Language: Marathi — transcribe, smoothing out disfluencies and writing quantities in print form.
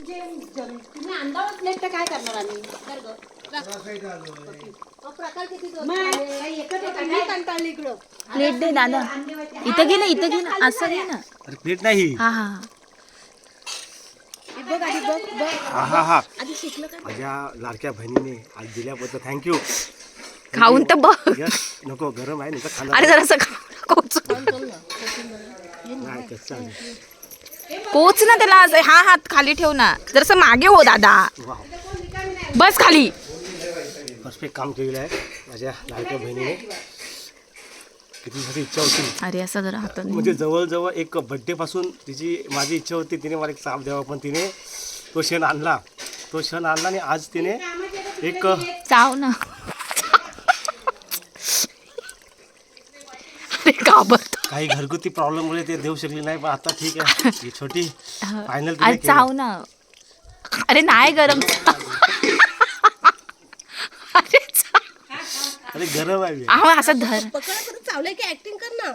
तुम्ही अंदाज प्लेट तर काय करणार आम्ही कर गं. प्रकार किती कंटाळली इकडं. प्लेट दे दादा. इथं घे ना असं घे ना. अरे प्लेट नाही. हा हा बघ आधी बघ हा हा आधी शिकलं का माझ्या लाडक्या बहिणीने आज दिल्याबद्दल थँक्यू. खाऊन तर बघ. नको गरम आहे नाही खाणार अरे जरासं कोच नाही कसं आहे. कोच ना त्याला असं. हा हात खाली ठेव ना. जरासं मागे हो दादा. वाव बस खाली. परफेक्ट काम केलेलं आहे माझ्या लाडक्या बहिणीने. किती माझी इच्छा होती अरे असं जरा हातात म्हणजे जवळजवळ एक बड्डे पासून तिची माझी इच्छा होती तिने मला एक साप द्यावा पण तिने तो क्षण आणला आणि आज तिने एक चाव ना. अरे घाबरतो. काही घरगुती प्रॉब्लेममुळे ते देऊ शकली नाही पण आता ठीक आहे ही छोटी फायनल अरे चाव ना. अरे नाही गरम. अरे चाव. अरे गरम आहे आहो असं धर. पकड चावलंय की ऍक्टिंग कर ना.